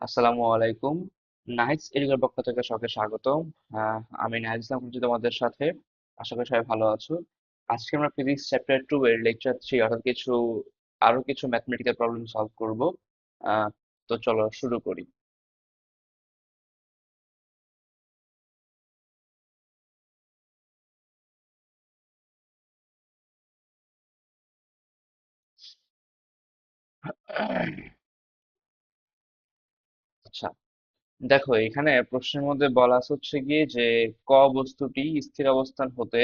আসসালামু আলাইকুম। নাইস এডুকের পক্ষ থেকে সবাইকে স্বাগতম। আমি নাইস ইসলাম খুঁজছি তোমাদের সাথে। আশা করি সবাই ভালো আছো। আজকে আমরা ফিজিক্স চ্যাপ্টার 2 এর লেকচার 3 অর্থাৎ আরো কিছু ম্যাথমেটিক্যাল প্রবলেম সলভ করব। আহ, তো চলো শুরু করি। আচ্ছা, দেখো এখানে প্রশ্নের মধ্যে বলা আছে হচ্ছে গিয়ে যে ক বস্তুটি স্থির অবস্থান হতে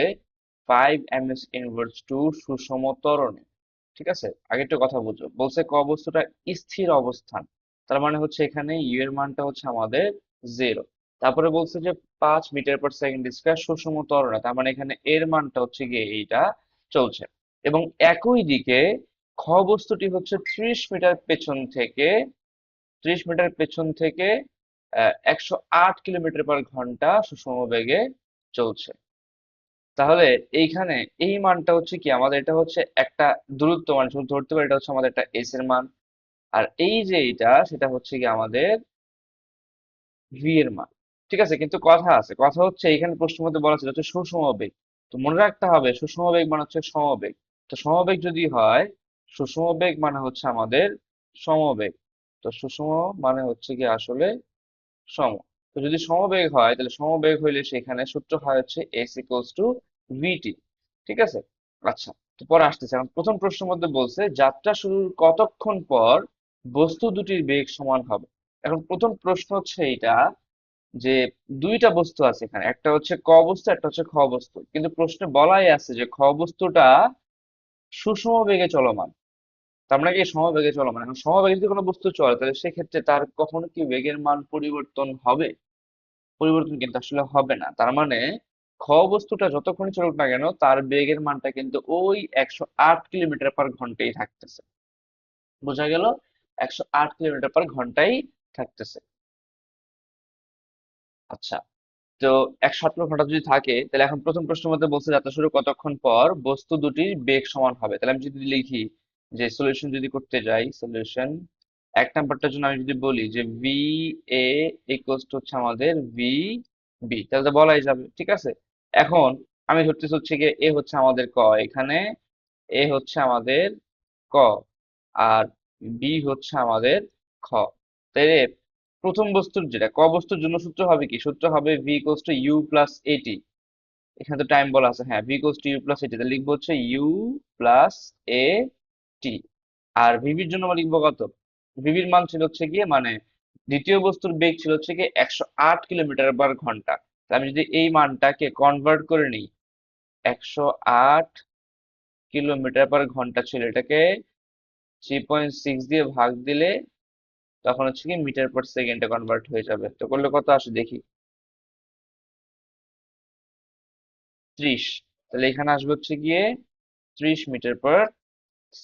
5 ms ইনভার্স টু সুষম ত্বরণে। ঠিক আছে, আগে একটু কথা বুঝো। বলছে ক বস্তুটা স্থির অবস্থান, তার মানে হচ্ছে এখানে ইউ এর মানটা হচ্ছে আমাদের 0। তারপরে বলছে যে 5 মিটার পার সেকেন্ড স্কয়ার সুষম ত্বরণে, তার মানে এখানে এর মানটা হচ্ছে গিয়ে এইটা চলছে। এবং একই দিকে খ বস্তুটি হচ্ছে 30 মিটার পেছন থেকে 108 কিলোমিটার পার ঘন্টা সুষম বেগে চলছে। তাহলে এইখানে এই মানটা হচ্ছে কি আমাদের, এটা হচ্ছে একটা দূরত্ব মান, শুধু ধরতে পারি এটা হচ্ছে আমাদের একটা এস এর মান। আর এই যে এইটা সেটা হচ্ছে কি আমাদের ভি এর মান। ঠিক আছে, কিন্তু কথা হচ্ছে এখানে প্রশ্নের মধ্যে বলা ছিল হচ্ছে সুষম বেগ। তো মনে রাখতে হবে সুষম বেগ মানে হচ্ছে সমবেগ। তো সমবেগ যদি হয়, সুষম বেগ মানে হচ্ছে আমাদের সমবেগ। তো সুষম মানে হচ্ছে কি আসলে সম। তো যদি সমবেগ হয় তাহলে সমবেগ হইলে সেখানে সূত্র হয় হচ্ছে এস ইকুয়ালস টু ভিটি। ঠিক আছে। আচ্ছা, তো পরে আসতেছে। এখন প্রথম প্রশ্নের মধ্যে বলছে যাত্রা শুরুর কতক্ষণ পর বস্তু দুটির বেগ সমান হবে। এখন প্রথম প্রশ্ন হচ্ছে এইটা যে দুইটা বস্তু আছে এখানে, একটা হচ্ছে ক বস্তু, একটা হচ্ছে খ বস্তু, কিন্তু প্রশ্নে বলাই আছে যে খ বস্তুটা সুষম বেগে চলমান। তার মানে কি সমবেগে চলমান। এখন সমবেগে যদি কোনো বস্তু চলে তাহলে সেক্ষেত্রে তার কখনো কি বেগের মান পরিবর্তন হবে? পরিবর্তন কিন্তু আসলে হবে না। তার মানে খ বস্তুটা যতক্ষণই চলুক না কেন তার বেগের মানটা কিন্তু ওই 108 কিলোমিটার পার ঘন্টায় থাকতেছে। বোঝা গেল? 108 কিলোমিটার পার ঘন্টায় থাকতেছে। আচ্ছা, তো 108 ঘন্টা যদি থাকে তাহলে এখন প্রথম প্রশ্নের মধ্যে বলছে যাত্রা শুরু কতক্ষণ পর বস্তু দুটির বেগ সমান হবে। তাহলে আমি যদি লিখি যে সলিউশন যদি করতে যাই, সলিউশন এক নাম্বারটার জন্য আমি যদি বলি যে ভি এ ইকুয়ালস টু হচ্ছে আমাদের ভি বি, তাহলে তো বলাই যাবে। ঠিক আছে। এখন আমি ধরতেছি হচ্ছে গিয়ে এ হচ্ছে আমাদের ক এখানে, এ হচ্ছে আমাদের ক, আর বি হচ্ছে আমাদের খ। তাইলে প্রথম বস্তুর যেটা ক বস্তুর জন্য সূত্র হবে কি? সূত্র হবে V equals to U plus at. এখানে তো টাইম বলা আছে, হ্যাঁ, V equals to U plus at, তাহলে লিখবো হচ্ছে ইউ প্লাস এ টি। আর ভিভির জন্য আমরা লিখবো কত? ভিভির মান ছিল হচ্ছে গিয়ে মানে দ্বিতীয় বস্তুর বেগ ছিল হচ্ছে গিয়ে 108 কিলোমিটার পার ঘন্টা। তা আমি যদি এই মানটাকে কনভার্ট করে নিই, 108 কিলোমিটার পার ঘন্টা ছিল, এটাকে 3.6 দিয়ে ভাগ দিলে তখন হচ্ছে কি মিটার পার সেকেন্ডে কনভার্ট হয়ে যাবে। তো করলে কত আসে দেখি? 30। তাহলে এখানে আসবে হচ্ছে গিয়ে 30 মিটার পার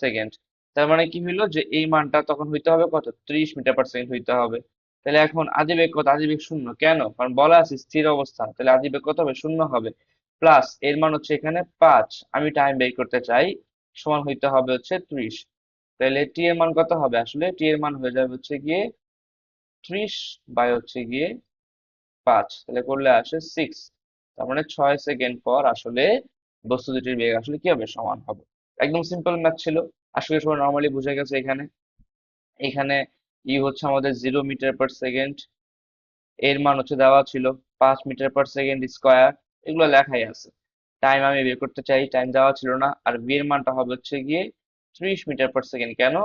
সেকেন্ড। তার মানে কি হইলো যে এই মানটা তখন হইতে হবে কত? 30 মিটার পার সেকেন্ড হইতে হবে। তাহলে এখন আদিবেগ কত? আদিবেগ শূন্য। কেন? কারণ বলা আছে স্থির অবস্থা, তাহলে আদিবেগ কত হবে? শূন্য হবে। প্লাস এর মান হচ্ছে এখানে 5, আমি টাইম বের করতে চাই, সমান হইতে হবে হচ্ছে 30। তাহলে টি এর মান কত হবে? আসলে টি এর মান হয়ে যাবে হচ্ছে গিয়ে 30 বাই হচ্ছে গিয়ে 5, তাহলে করলে আসে 6। তার মানে 6 সেকেন্ড পর আসলে বস্তু দুটির বেগ আসলে কি হবে? সমান হবে। একদম সিম্পল ম্যাথ ছিল। আসলে সবাই নর্মালি বুঝে গেছে। এখানে এখানে ইউ হচ্ছে আমাদের 0 মিটার পার সেকেন্ড, এর মান হচ্ছে দেওয়া ছিল 5 মিটার পার সেকেন্ড স্কোয়ার, এগুলো লেখাই আছে। টাইম আমি বের করতে চাই, টাইম দেওয়া ছিল না। আর ভি এর মানটা হবে হচ্ছে গিয়ে 30 মিটার পার সেকেন্ড। কেন?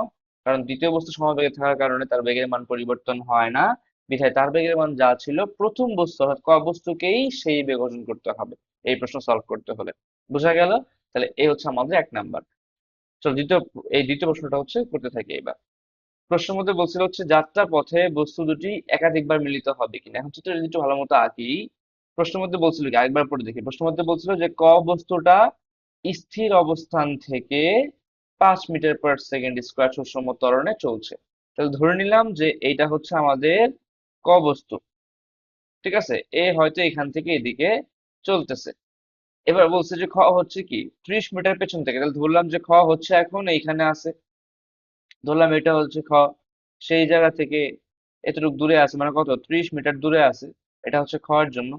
কারণ দ্বিতীয় বস্তু সমবেগে থাকার কারণে তার বেগের মান পরিবর্তন হয় না, বিধায় তার বেগের মান যা ছিল প্রথম বস্তু অর্থাৎ ক বস্তুকেই সেই বেগ অর্জন করতে হবে এই প্রশ্ন সলভ করতে হলে। বোঝা গেল? তাহলে এই হচ্ছে আমাদের 1 নাম্বার। চলো দ্বিতীয় প্রশ্নটা হচ্ছে করতে থাকি এবার। প্রশ্নের মধ্যে বলছিল হচ্ছে যাত্রা পথে বস্তু দুটি একাধিকবার মিলিত হবে কিনা। এখন চিত্রটা যদি একটু ভালো মতো আঁকি। প্রশ্নের মধ্যে বলছিল কি, আরেকবার পড়ে দেখি। প্রশ্নের মধ্যে বলছিল যে ক বস্তুটা স্থির অবস্থান থেকে 5 মিটার পার সেকেন্ড স্কোয়ার সুষম ত্বরণে চলছে। তাহলে ধরে নিলাম যে এইটা হচ্ছে আমাদের ক বস্তু। ঠিক আছে, এ হয়তো এখান থেকে এদিকে চলতেছে। এবার বলছে যে খ হচ্ছে কি 30 মিটার পেছন থেকে, তাহলে ধরলাম যে খ হচ্ছে এখন এইখানে আছে, ধরলাম এটা হচ্ছে খ, সেই জায়গা থেকে এতটুকু দূরে আছে মানে কত 30 মিটার দূরে আছে। এটা হচ্ছে খ এর জন্য।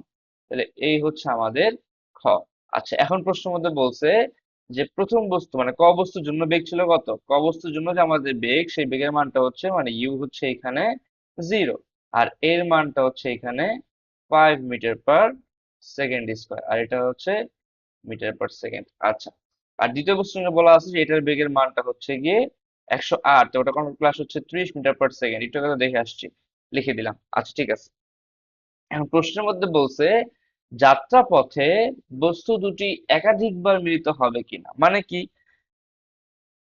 তাহলে এই হচ্ছে আমাদের খ। আচ্ছা এখন প্রশ্নের মধ্যে বলছে যে প্রথম বস্তু মানে ক বস্তুর জন্য বেগ ছিল কত, ক বস্তুর জন্য যে আমাদের বেগ সেই বেগের মানটা হচ্ছে মানে ইউ হচ্ছে এখানে 0, আর এর মানটা হচ্ছে এখানে 5 মিটার পার সেকেন্ড স্কোয়ার, আর এটা হচ্ছে মিটার পার সেকেন্ড। আচ্ছা, আর দ্বিতীয় প্রশ্নে বলা আছে যে এটার বেগের মানটা হচ্ছে গিয়ে 108, তো ওটা কনভার্ট প্লাস হচ্ছে 30 মিটার পার সেকেন্ড। একটু কথা দেখে আসছি, লিখে দিলাম। আচ্ছা ঠিক আছে। এখন প্রশ্নের মধ্যে বলছে যাত্রা পথে বস্তু দুটি একাধিকবার মিলিত হবে কিনা, মানে কি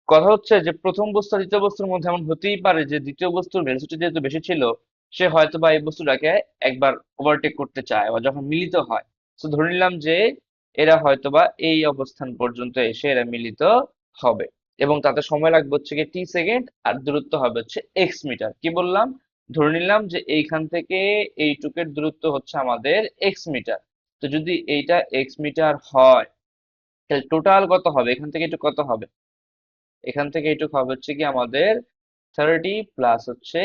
কথা হচ্ছে যে প্রথম বস্তু আর দ্বিতীয় বস্তুর মধ্যে এমন হতেই পারে যে দ্বিতীয় বস্তুর ভেলোসিটি যেহেতু বেশি ছিল, সে হয়তো বা এই বস্তুটাকে একবার ওভারটেক করতে চায় বা যখন মিলিত হয়। তো ধরে নিলাম যে এরা হয়তো বা এই অবস্থান পর্যন্ত এসে এরা মিলিত হবে, এবং তাতে সময় লাগবে হচ্ছে গিয়ে t সেকেন্ড, আর দূরত্ব হবে হচ্ছে x মিটার। কি বললাম, ধরে নিলাম যে এইখান থেকে এইটুকের দূরত্ব হচ্ছে আমাদের x মিটার। তো যদি এইটা x মিটার হয় তাহলে টোটাল কত হবে, এখান থেকে একটু কত হবে, এখান থেকে এইটুকু হবে হচ্ছে কি আমাদের 30 প্লাস হচ্ছে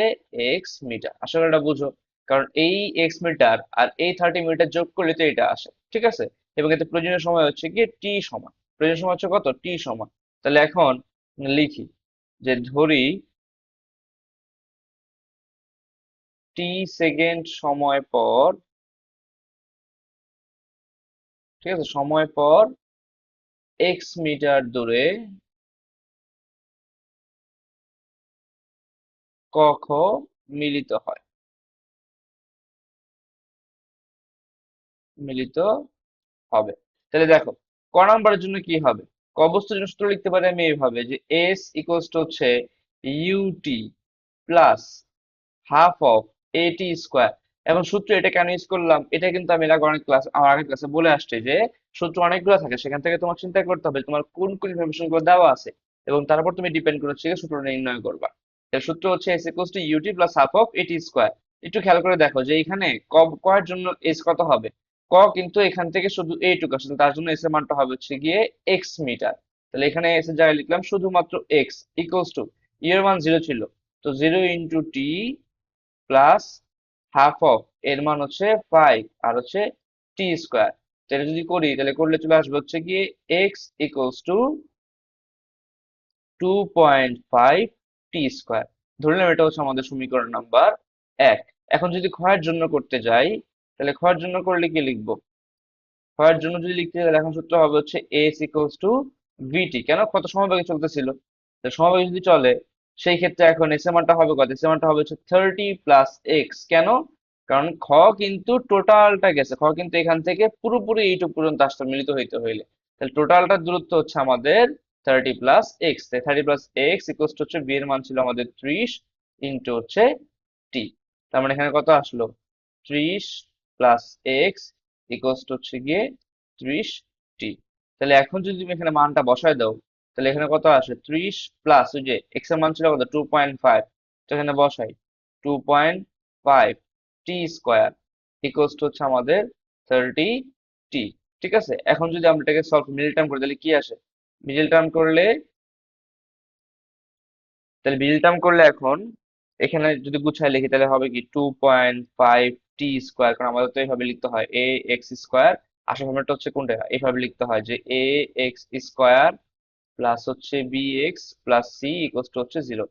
x মিটার। আশা করি এটা বুঝো, কারণ এই x মিটার আর এই 30 মিটার যোগ করলে তো এটা আসে, ঠিক আছে। এবং এতে প্রয়োজনীয় সময় হচ্ছে কি টি সমান, প্রয়োজনীয় সময় হচ্ছে কত টি সমান। তাহলে এখন লিখি যে ধরি t সেকেন্ড সময় পর, ঠিক আছে, সময় পর x মিটার দূরে ক খ মিলিত হয়, মিলিত হবে। তাহলে দেখো ক নাম্বারের জন্য কি হবে, ক বস্তুর জন্য সূত্র লিখতে পারি আমি এইভাবে যে এস ইকুয়ালস টু হচ্ছে UT plus half of at square. এখন সূত্র এটা কেন ইউজ করলাম, এটা কিন্তু আমি এর আগে অনেক ক্লাস আমার আগের ক্লাসে বলে আসছি যে সূত্র অনেকগুলো থাকে, সেখান থেকে তোমার চিন্তা করতে হবে তোমার কোন কোন ইনফরমেশন গুলো দেওয়া আছে, এবং তারপর তুমি ডিপেন্ড করে হচ্ছে সূত্র নির্ণয় করবা। এর সূত্র হচ্ছে S equals to UT plus half of at square. একটু খেয়াল করে দেখো যে এখানে কয়ের জন্য এস কত হবে, কিন্তু এখান থেকে শুধু এইটুকু আসলে, তার জন্য এস এর মানটা হবে হচ্ছে গিয়ে x মিটার। তাহলে এখানে এস এর জায়গায় লিখলাম শুধুমাত্র x ইকুয়ালস টু, এর মান 0 ছিল, তো 0 × t প্লাস হাফ অফ এর মান হচ্ছে 5 আর হচ্ছে t স্কোয়ার। এটা যদি করি তাহলে করলে চলে আসবে হচ্ছে গিয়ে x equals to 2.5 t square. ধরলাম এটা হচ্ছে আমাদের সমীকরণ নাম্বার 1। এখন যদি ক্ষয়ের জন্য করতে যাই তাহলে ক্ষয়ের জন্য করলে কি লিখবো, ক্ষয়ের জন্য যদি লিখতে যাই তাহলে এখন সূত্র হবে হচ্ছে s ইকুয়ালস টু vt। কেন, কত সমবেগে চলতেছিল, তো সমবেগে যদি চলে সেই ক্ষেত্রে এখন এস এর মানটা হবে কত, এস এর মানটা হবে হচ্ছে 30 প্লাস x। কেন, কারণ খ কিন্তু টোটালটা গেছে, খ কিন্তু এখান থেকে পুরোপুরি এইটুকু পর্যন্ত আসতে মিলিত হইতে হইলে, তাহলে টোটালটার দূরত্ব হচ্ছে আমাদের 30 plus x। 30 plus x equals to হচ্ছে v এর মান ছিল আমাদের 30 ইন্টু হচ্ছে টি। তার মানে এখানে কত আসলো, 30 প্লাস x ইকুয়ালস টু হচ্ছে গিয়ে 30t। তাহলে এখন যদি তুমি এখানে মানটা বসায় দাও তাহলে এখানে কত আসে, 30 প্লাস ওই যে এক্স এর মান ছিল কত 2.5, তো এখানে বসাই 2.5 t স্কোয়ার ইকুয়ালস টু হচ্ছে আমাদের 30t। ঠিক আছে, এখন যদি আমরা এটাকে সলভ মিডল টার্ম করি তাহলে কি আসে, মিডল টার্ম করলে, এখন এখানে যদি গুছায় লিখি তাহলে হবে কি 2.5 t স্কোয়ার, কারণ আমাদের তো এইভাবে লিখতে হয় এ এক্স স্কোয়ার। আসল ফর্মেটটা হচ্ছে কোনটা, এইভাবে লিখতে হয় যে এ এক্স স্কোয়ার প্লাস হচ্ছে B X plus C equals to হচ্ছে 0।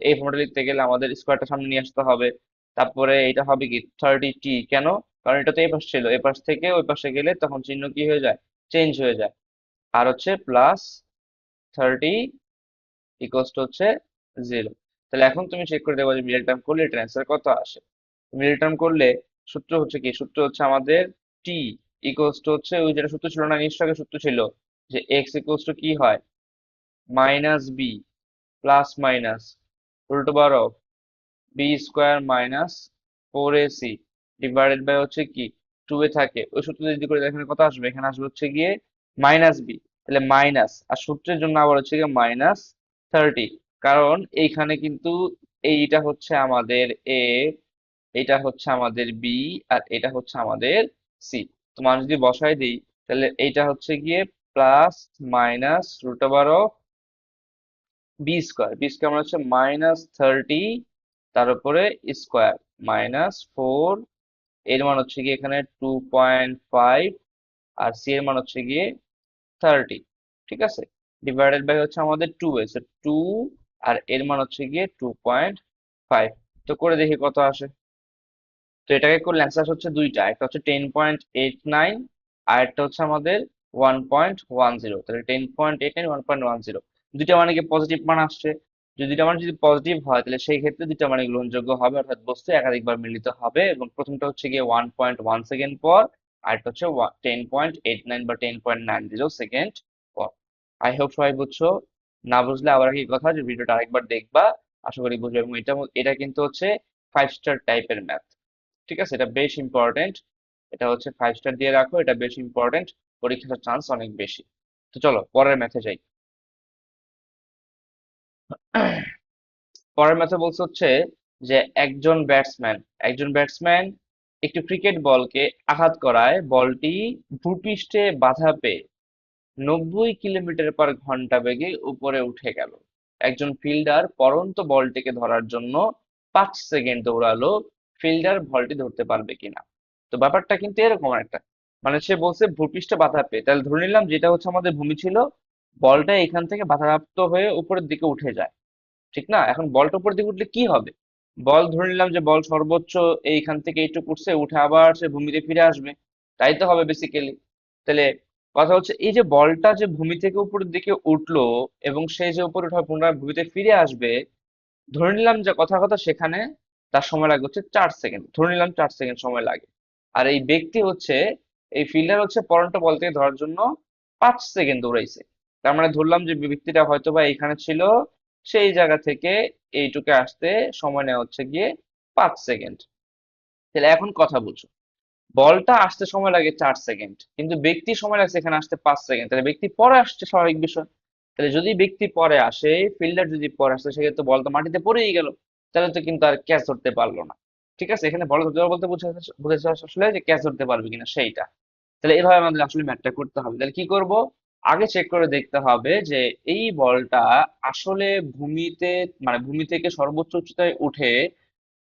এই ফর্মেটে লিখতে গেলে আমাদের স্কোয়ারটা সামনে নিয়ে আসতে হবে। তারপরে এটা হবে কি 30t, কেন, কারণ এটা তো এই পাশ ছিল, এই পাশ থেকে ওই পাশে গেলে তখন চিহ্ন কি হয়ে যায়, চেঞ্জ হয়ে যায়। আর হচ্ছে প্লাস 30 ইকুয়ালস টু হচ্ছে 0। তাহলে এখন তুমি চেক করে দেখো যে মিডল টার্ম করলে এটার অ্যান্সার কত আসে। মিডল টার্ম করলে সূত্র হচ্ছে কি, সূত্র হচ্ছে আমাদের টি ইকুয়ালস টু হচ্ছে ওই যেটা সূত্র ছিল না, নিশ্চয় আগে সূত্র ছিল যে এক্স ইকুয়ালস টু কি হয়, minus B plus minus root over of B square minus 4ac divided by হচ্ছে কি 2 এ থাকে, ওই সূত্র যদি করে এখানে কত আসবে, এখানে আসবে হচ্ছে গিয়ে মাইনাস বি। তাহলে মাইনাস, আর সূত্রের জন্য আবার হচ্ছে গিয়ে মাইনাস 30, কারণ এইখানে কিন্তু এইটা হচ্ছে আমাদের এ, এটা হচ্ছে আমাদের বি, আর এটা হচ্ছে আমাদের সি। তো মান যদি বসাই দিই তাহলে এইটা হচ্ছে গিয়ে plus minus root over of B square, B square মানে হচ্ছে -30 তার উপরে স্কোয়ার -4, এর মান হচ্ছে গিয়ে এখানে 2.5, আর সি এর মান হচ্ছে গিয়ে 30, ঠিক আছে, ডিভাইডেড বাই হচ্ছে আমাদের 2 আছে 2, আর এর মান হচ্ছে গিয়ে 2.5। তো করে দেখি কত আসে। তো এটাকে করলে অ্যান্সার হচ্ছে দুইটা, একটা হচ্ছে 10.89, আর একটা হচ্ছে আমাদের 1.10। তাহলে 10.89, 1.10, দুইটা মানে কি পজিটিভ মান আসছে। যদি দুইটা মান যদি পজিটিভ হয় তাহলে সেই ক্ষেত্রে দুইটা মানে গ্রহণযোগ্য হবে, অর্থাৎ বস্তু একাধিকবার মিলিত হবে। এবং প্রথমটা হচ্ছে গিয়ে 1.1 সেকেন্ড পর, আর একটা হচ্ছে 10.89 বা 10.90 সেকেন্ড পর। আই হোপ সবাই বুঝছো। না বুঝলে আবার কি কথা, যে ভিডিওটা আরেকবার দেখবা, আশা করি বুঝবে। এবং এটা কিন্তু হচ্ছে 5 স্টার টাইপের ম্যাথ, ঠিক আছে, এটা বেশ ইম্পর্টেন্ট। এটা হচ্ছে 5 স্টার দিয়ে রাখো, এটা বেশ ইম্পর্টেন্ট, পরীক্ষার চান্স অনেক বেশি। তো চলো পরের ম্যাথে যাই। পরের ম্যাথে বলছে হচ্ছে যে একজন ব্যাটসম্যান একটি ক্রিকেট বলকে আঘাত করায় বলটি ভূপৃষ্ঠে বাধা পেয়ে 90 কিলোমিটার/ঘন্টা বেগে উপরে উঠে গেল। একজন ফিল্ডার পড়ন্ত বলটিকে ধরার জন্য 5 সেকেন্ড দৌড়ালো, ফিল্ডার বলটি ধরতে পারবে কিনা। তো ব্যাপারটা কিন্তু এরকম একটা, মানে সে বলছে ভূপৃষ্ঠে বাধা পেয়ে, তাহলে ধরে নিলাম যেটা হচ্ছে আমাদের ভূমি ছিল, বলটা এখান থেকে বাধাপ্রাপ্ত হয়ে উপরের দিকে উঠে যায়, ঠিক না? এখন বলটা উপরের দিকে উঠলে কি হবে? বল ধরে নিলাম যে বল সর্বোচ্চ এইখান থেকে এইটুকু উঠছে, উঠে আবার সে ভূমিতে ফিরে আসবে, তাই তো হবে বেসিক্যালি। তাহলে কথা হচ্ছে এই যে বলটা যে ভূমি থেকে উপরের দিকে উঠলো এবং সে যে উপরে উঠে পুনরায় ভূমিতে ফিরে আসবে, ধরে নিলাম যে কথা কথা সেখানে তার সময় লাগবে হচ্ছে 4 সেকেন্ড, ধরে নিলাম 4 সেকেন্ড সময় লাগে। আর এই ব্যক্তি হচ্ছে, এই ফিল্ডার হচ্ছে পরন্ত বল থেকে ধরার জন্য 5 সেকেন্ড দৌড়াইছে। তার মানে ধরলাম যে ব্যক্তিটা হয়তো বা এখানে ছিল, সেই জায়গা থেকে এইটুকে আসতে সময় নেওয়া হচ্ছে গিয়ে 5 সেকেন্ড। তাহলে এখন কথা বলছো, বলটা আসতে সময় লাগে 4 সেকেন্ড, কিন্তু ব্যক্তির সময় লাগছে এখানে আসতে 5 সেকেন্ড, তাহলে ব্যক্তি পরে আসছে, স্বাভাবিক বিষয়। তাহলে যদি ব্যক্তি পরে আসে, ফিল্ডার যদি পরে আসে, সেক্ষেত্রে বল তো মাটিতে পড়েই গেল, তাহলে তো কিন্তু আর ক্যাচ ধরতে পারলো না। ঠিক আছে, এখানে বল ধরতে পারবো বলতে বুঝেছে আসলে যে ক্যাচ ধরতে পারবে কিনা সেইটা। তাহলে এভাবে আমাদের আসলে ম্যাথটা করতে হবে। তাহলে কি করব, আগে চেক করে দেখতে হবে যে এই বলটা আসলে ভূমিতে, মানে ভূমি থেকে সর্বোচ্চ উচ্চতায় উঠে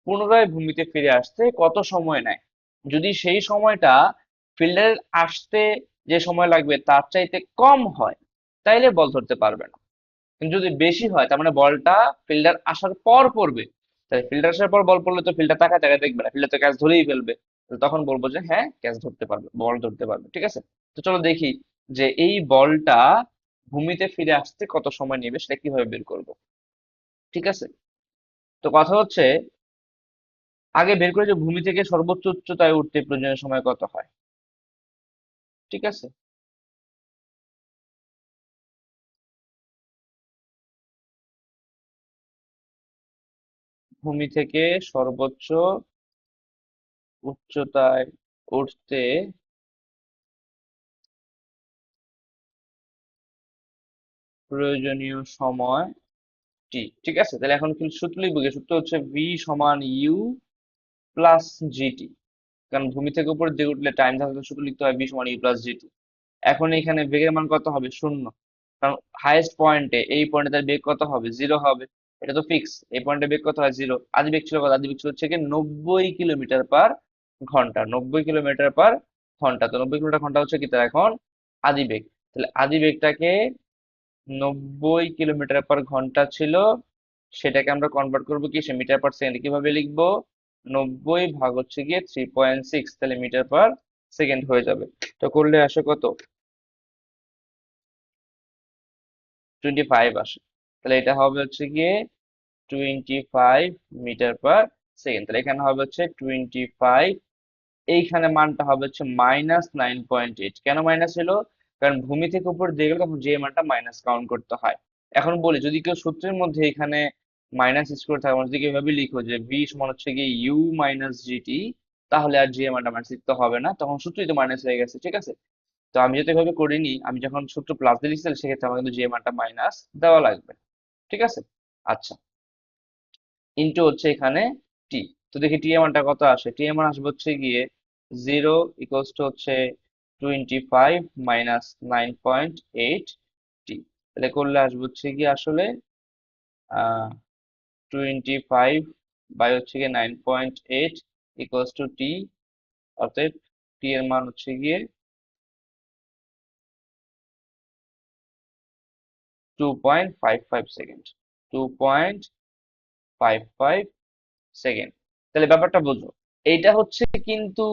পুনরায় ভূমিতে ফিরে আসতে কত সময় নেয়। যদি সেই সময়টা ফিল্ডারের আসতে যে সময় লাগবে তার চাইতে কম হয়, তাইলে বল ধরতে পারবে না। কিন্তু যদি বেশি হয়, তার মানে বলটা ফিল্ডার আসার পর পড়বে, তাই ফিল্ডার আসার পর বল পড়লে তো ফিল্ডার তাকায় তাকায় দেখবে না, ফিল্ডার তো ক্যাচ ধরেই ফেলবে। তো তখন বলবো যে হ্যাঁ ক্যাচ ধরতে পারবে, বল ধরতে পারবে, ঠিক আছে। তো চলো দেখি যে এই বলটা ভূমিতে ফিরে আসতে কত সময় নেবে, সেটা কিভাবে বের করব। ঠিক আছে, তো কথা হচ্ছে আগে বের করে যে ভূমি থেকে সর্বোচ্চ উচ্চতায় উঠতে প্রয়োজনীয় সময় কত হয়। ঠিক আছে, ভূমি থেকে সর্বোচ্চ উচ্চতায় উঠতে প্রয়োজনীয় সময় টি। ঠিক আছে, তাহলে এখন কিন্তু সূত্র লিখবো, সূত্র হচ্ছে ভি সমান ইউ প্লাস জিটি। কারণ ভূমি থেকে উপরের দিকে উঠলে টাইম থাকলে সূত্র লিখতে হয় ভি সমান ইউ প্লাস জিটি। এখন এখানে বেগের মান কত হবে? 0। কারণ হাইয়েস্ট পয়েন্টে, এই পয়েন্টে তার বেগ কত হবে? 0 হবে। এটা তো ফিক্স, এই পয়েন্টে বেগ কত হয়? 0। আদি বেগ ছিল কত? আদি বেগ ছিল হচ্ছে কি 90 কিলোমিটার পার ঘন্টা, 90 কিলোমিটার পার ঘন্টা। তো 90 কিলোমিটার ঘন্টা হচ্ছে কি তার এখন আদি বেগ। তাহলে আদি বেগটাকে 90 কিলোমিটার পার ঘন্টা ছিল, সেটাকে আমরা কনভার্ট করবো কি সে মিটার পার সেকেন্ড। কিভাবে লিখবো? 90 ভাগ হচ্ছে গিয়ে 3.6, তাহলে মিটার পার সেকেন্ড হয়ে যাবে। তো করলে আসে কত? 25 আসে। তাহলে এটা হবে হচ্ছে গিয়ে 25 মিটার পার সেকেন্ড। তাহলে এখানে হবে হচ্ছে 25, এইখানে মানটা হবে হচ্ছে -9.8। কেন মাইনাস হলো? কারণ ভূমি থেকে উপর দিয়ে গেলে তখন যে মানটা মাইনাস কাউন্ট করতে হয়। এখন বলি, যদি কেউ সূত্রের মধ্যে এখানে মাইনাস ইউজ করে থাকে, মানে যদি কেউ এভাবে লিখো যে ভি সমান হচ্ছে গিয়ে ইউ মাইনাস জিটি, তাহলে আর যে মানটা মাইনাস লিখতে হবে না, তখন সূত্রই তো মাইনাস হয়ে গেছে, ঠিক আছে। তো আমি যেহেতু এভাবে করিনি, আমি যখন সূত্র প্লাস দিয়ে লিখছি, তাহলে সেক্ষেত্রে আমার কিন্তু যে মানটা মাইনাস দেওয়া লাগবে, ঠিক আছে। আচ্ছা, ইনটু হচ্ছে এখানে টি। তো দেখি টি এর মানটা কত আসে। টি এর মান আসবে হচ্ছে গিয়ে 0 ইকুয়ালস টু হচ্ছে 25 মাইনাস 9.8 টি। তাহলে করলে আসবে হচ্ছে গিয়ে আসলে 25 বাই হচ্ছে গিয়ে 9.8 ইকুয়ালস টু টি, অতএব টি এর মান হচ্ছে গিয়ে 2.55 সেকেন্ড, 2.55 সেকেন্ড। তাহলে ব্যাপারটা বুঝো, এইটা হচ্ছে কিন্তু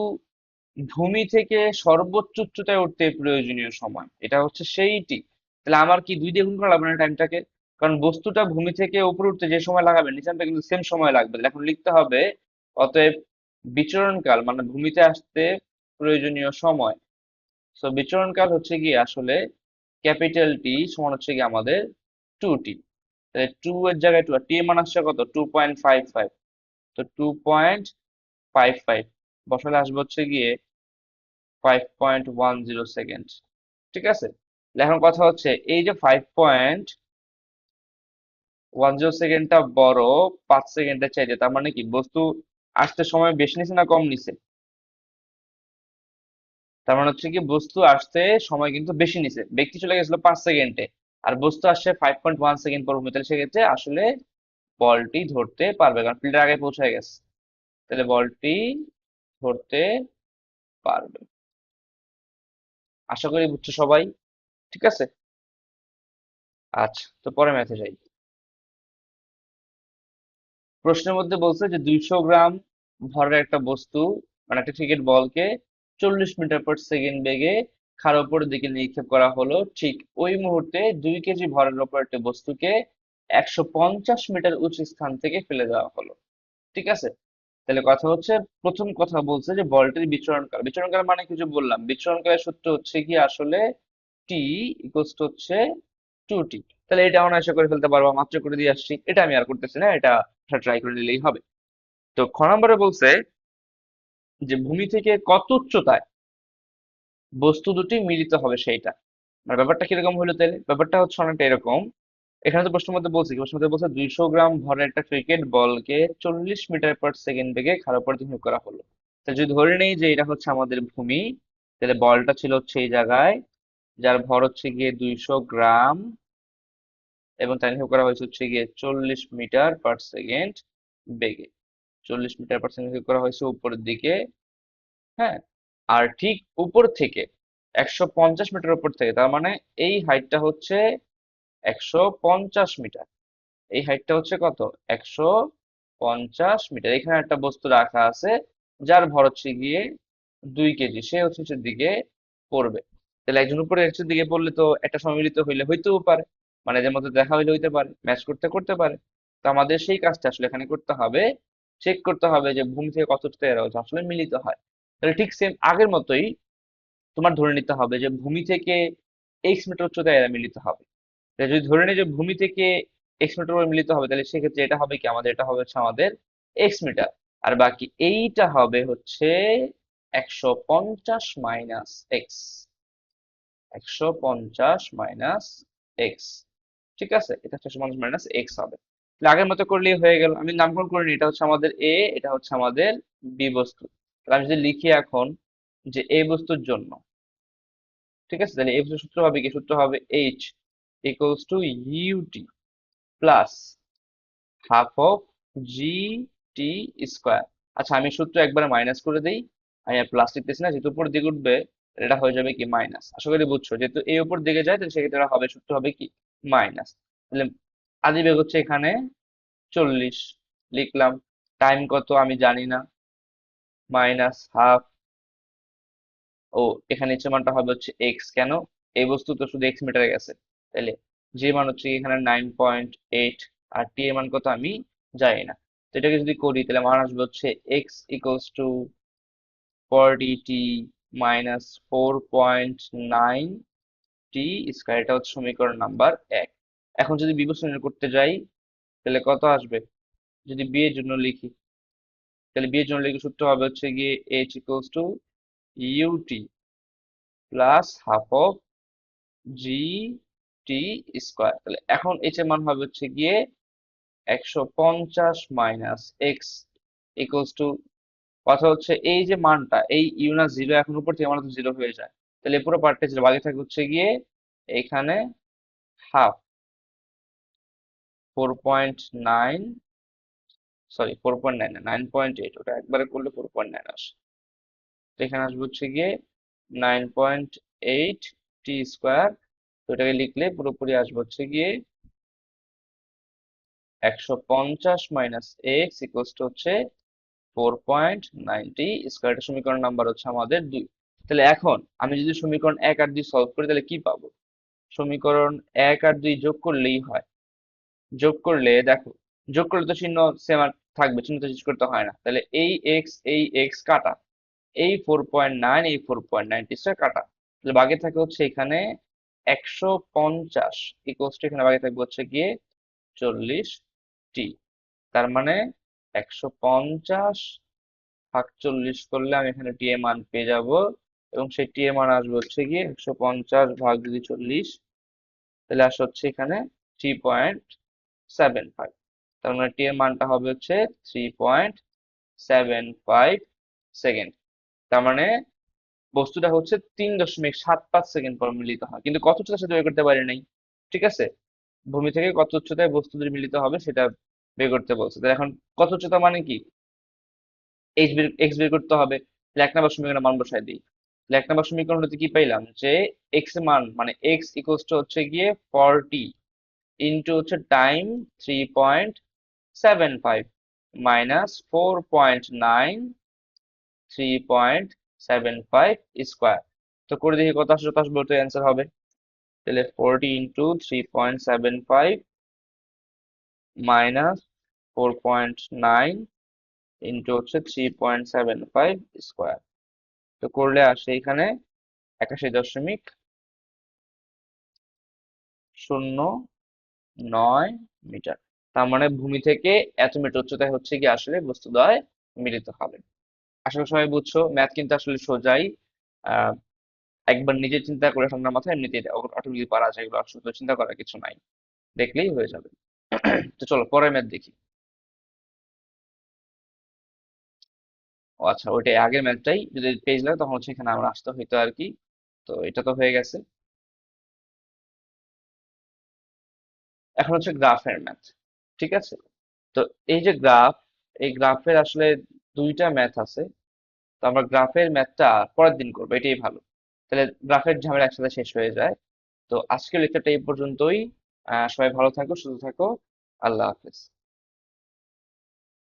ভূমি থেকে সর্বোচ্চ উচ্চতায় উঠতে প্রয়োজনীয় সময়, এটা হচ্ছে সেইটি। তাহলে আমার কি 2 দিয়ে গুণ করা লাগবে না টাইমটাকে? কারণ বস্তুটা ভূমি থেকে উপরে উঠতে যে সময় লাগাবে নিচে নামতে কিন্তু সেম সময় লাগবে। তাহলে এখন লিখতে হবে অতএব বিচরণকাল মানে ভূমিতে আসতে প্রয়োজনীয় সময়। সো বিচরণকাল হচ্ছে গিয়ে আসলে ক্যাপিটাল টি সমান হচ্ছে গিয়ে আমাদের 2t। তাহলে 2 এর জায়গায় 2 আর টি এর মান আসছে কত? 2.55। তো 2.55 বসালে আসবে হচ্ছে গিয়ে 5.10 সেকেন্ড। ঠিক আছে, তাহলে এখন কথা হচ্ছে এই যে 5.10 সেকেন্ডটা বড় 5 সেকেন্ডের চাইতে, তার মানে কি বস্তু আসতে সময় বেশি নিছে না কম নিছে? তার মানে হচ্ছে কি বস্তু আসতে সময় কিন্তু বেশি নিছে, ব্যক্তি চলে গেছিল 5 সেকেন্ডে আর বস্তু আসছে 5.1 সেকেন্ড পর ভূমি। তাহলে সেক্ষেত্রে আসলে বলটি ধরতে পারবে কারণ ফিল্ডের আগে পৌঁছে গেছে। তাহলে বলটি ধরতে পারবে। আশা করি বুঝছো সবাই। ঠিক আছে, আচ্ছা তো পরে ম্যাথে যাই। প্রশ্নের মধ্যে বলছে যে 200 গ্রাম ভরের একটা বস্তু মানে একটা ক্রিকেট বলকে 40 মিটার/সেকেন্ড বেগে খাড়ার উপরের দিকে নিক্ষেপ করা হলো। ঠিক ওই মুহূর্তে 2 কেজি ভরের উপর একটা বস্তুকে 150 মিটার উঁচু স্থান থেকে ফেলে দেওয়া হলো। ঠিক আছে, তাহলে কথা হচ্ছে প্রথম কথা বলছে যে বলটির বিচরণকাল। বিচরণকাল মানে কিছু বললাম, বিচরণকালের সূত্র হচ্ছে কি আসলে টি ইকুয়ালস টু হচ্ছে 2t। তাহলে এটা অনায়াসে করে ফেলতে পারবো, মাত্র করে দিয়ে আসছি, এটা আমি আর করতেছি না, এটা ট্রাই করে নিলেই হবে। তো খ নম্বরে বলছে যে ভূমি থেকে কত উচ্চতায় বস্তু দুটি মিলিত হবে সেইটা। মানে ব্যাপারটা কিরকম হলো? তাহলে ব্যাপারটা হচ্ছে অনেকটা এরকম। এখানে তো প্রশ্নের মধ্যে বলছে কি, প্রশ্নের মধ্যে বলছে 200 গ্রাম ভরের একটা ক্রিকেট বলকে 40 মিটার/সেকেন্ড বেগে খাড়া উপর নিক্ষেপ করা হলো। তাহলে যদি ধরে নেই যে এটা হচ্ছে আমাদের ভূমি, তাহলে বলটা ছিল হচ্ছে এই জায়গায়, যার ভর হচ্ছে গিয়ে 200 গ্রাম, এবং তার নিক্ষেপ করা হয়েছে হচ্ছে গিয়ে 40 মিটার/সেকেন্ড বেগে। 40 মিটার/সেকেন্ড নিক্ষেপ করা হয়েছে উপরের দিকে। হ্যাঁ, আর ঠিক উপর থেকে 150 মিটার উপর থেকে, তার মানে এই হাইটটা হচ্ছে 150 মিটার। এই হাইটটা হচ্ছে কত? 150 মিটার। এখানে একটা বস্তু রাখা আছে যার ভর হচ্ছে গিয়ে 2 কেজি, সে হচ্ছে নিচের দিকে পড়বে। তাহলে একজন উপরে একজন দিকে পড়লে তো একটা সম্মিলিত হইলে হইতেও পারে, মানে এদের মধ্যে দেখা হইলে হইতে পারে, ম্যাচ করতে করতে পারে। তো আমাদের সেই কাজটা আসলে এখানে করতে হবে, চেক করতে হবে যে ভূমি থেকে কতটা এরা আসলে মিলিত হয়। তাহলে ঠিক সেম আগের মতোই তোমার ধরে নিতে হবে যে ভূমি থেকে x মিটার উচ্চতায় এরা মিলিত হবে। তাহলে যদি ধরে নিই যে ভূমি থেকে x মিটার উপরে মিলিত হবে, তাহলে সেক্ষেত্রে এটা হবে কি আমাদের, এটা হবে হচ্ছে আমাদের x মিটার। আর বাকি এইটা হবে হচ্ছে 150 - x, 150 - x। ঠিক আছে, এটা 150 - x হবে। তাহলে আগের মতো করলেই হয়ে গেল। আমি নামকরণ করে নিই, এটা হচ্ছে আমাদের এ, এটা হচ্ছে আমাদের বি বস্তু। তাহলে আমি যদি লিখি এখন যে এ বস্তুর জন্য, ঠিক আছে, তাহলে এ বস্তুর সূত্র হবে কি? সূত্র হবে H equals to UT plus half of G T square. আচ্ছা আমি সূত্র একবারে মাইনাস করে দিই, আমি আর প্লাস লিখতেছি না, যেহেতু উপর দিকে উঠবে এটা হয়ে যাবে কি মাইনাস। আশা করি বুঝছো, যেহেতু এই উপর দিকে যায় তাহলে সেক্ষেত্রে এটা হবে, সূত্র হবে কি মাইনাস। তাহলে আদি বেগ হচ্ছে এখানে 40, লিখলাম। টাইম কত আমি জানি না, মাইনাস হাফ। ও এখানে নিচের মানটা হবে হচ্ছে এক্স, কেন? এই বস্তু তো শুধু এক্স মিটারে গেছে, তাহলে যে মান হচ্ছে এখানে 9.8, আর টি এর মান কত আমি জানি না। তো এটাকে যদি করি তাহলে মান আসবে হচ্ছে x equals to 40t minus 4.9 T square. এটা হচ্ছে সমীকরণ নাম্বার 1। এখন যদি বিবেচনা করতে যাই তাহলে কত আসবে? যদি বি এর জন্য লিখি, তাহলে বি এর জন্য লিখি সূত্র হবে হচ্ছে গিয়ে H equals to UT plus half of G T square. তাহলে এখন এইচ এর মান হবে হচ্ছে গিয়ে 150 - x ইকুয়ালস টু, কথা হচ্ছে এই যে মানটা এই ইউনা জিরো, এখন উপর থেকে মান তো জিরো হয়ে যায়, তাহলে পুরো পার্টটা জিরো, বাকি থাকে হচ্ছে গিয়ে এখানে হাফ 4.9 সরি 4.9 না, 9.8, ওটা একবারে করলে 4.9 আসে। তো এখানে আসবে হচ্ছে গিয়ে 9.8 টি স্কোয়ার। তো এটাকে লিখলে পুরোপুরি আসবে হচ্ছে গিয়ে 150 মাইনাস এক্স ইকুয়ালস টু হচ্ছে 4.90 স্কোয়ার। এটা সমীকরণ নাম্বার হচ্ছে আমাদের 2। তাহলে এখন আমি যদি সমীকরণ 1 আর 2 সলভ করি তাহলে কি পাবো? সমীকরণ 1 আর 2 যোগ করলেই হয়। যোগ করলে দেখো, যোগ করলে তো চিহ্ন সেম আর থাকবে, চিহ্ন তো চেঞ্জ করতে হয় না। তাহলে এই এক্স কাটা, এই 4.9 এই 4.90 কাটা, তাহলে বাকি থাকে হচ্ছে এখানে 150 ইকুয়ালস টু এখানে বাকি থাকবে হচ্ছে গিয়ে 40 টি। তার মানে 150 ভাগ 40 করলে আমি এখানে টি এর মান পেয়ে যাব, এবং সেই টি এর মান আসবে হচ্ছে গিয়ে 150 ভাগ যদি 40, তাহলে আসে হচ্ছে এখানে 3.75। তার মানে টি এর মানটা হবে হচ্ছে 3.75 সেকেন্ড। তার মানে বস্তুটা হচ্ছে 3.75 সেকেন্ড পর মিলিত হয়, কিন্তু কত উচ্চতার সাথে বের করতে পারি নাই। ঠিক আছে, ভূমি থেকে কত উচ্চতায় বস্তু দুটি মিলিত হবে সেটা বের করতে বলছে। তো এখন কত উচ্চতা মানে কি, এক্স বের করতে হবে। তাহলে 1 নম্বর সমীকরণে মান বসাই দিই। তাহলে 1 নম্বর সমীকরণটাতে কি পাইলাম, যে এক্স এর মান মানে এক্স ইকুয়ালস টু হচ্ছে গিয়ে 40 ইন্টু হচ্ছে টাইম 3.75 মাইনাস 4.9 3.75 স্কোয়ার। তো করে দেখি কত আসলে, কত আসবে, তো অ্যান্সার হবে। তাহলে 40 ইন্টু 3.75 মাইনাস 4.9 ইন্টু হচ্ছে 3.75 স্কোয়ার। তো করলে আসে এখানে 81.09 মিটার। তার মানে ভূমি থেকে এত মিটার উচ্চতায় হচ্ছে কি আসলে বস্তুদ্বয় মিলিত হবে। আশা করি সবাই বুঝছো, ম্যাথ কিন্তু আসলে সোজাই। আহ একবার নিজে চিন্তা করে ঠান্ডার মাথায় এমনিতেই অটোমেটিক পারা যায়, এগুলো আসলে চিন্তা করার কিছু নাই, দেখলেই হয়ে যাবে। তো চলো পরের ম্যাথ দেখি। ও আচ্ছা, ওইটাই আগের ম্যাথটাই যদি পেজ লাগে তখন হচ্ছে এখানে আমরা আসতে হইতো আর কি। তো এটা তো হয়ে গেছে। এখন হচ্ছে গ্রাফের ম্যাথ। ঠিক আছে, তো এই যে গ্রাফ, এই গ্রাফের আসলে দুইটা ম্যাথ আছে। তো আমরা গ্রাফের ম্যাথটা পরের দিন করবো, এটাই ভালো। তাহলে গ্রাফের ঝামেলা একসাথে শেষ হয়ে যায়। তো আজকের লেকচারটা এই পর্যন্তই। সবাই ভালো থাকো, সুস্থ থাকো। আল্লাহ হাফেজ।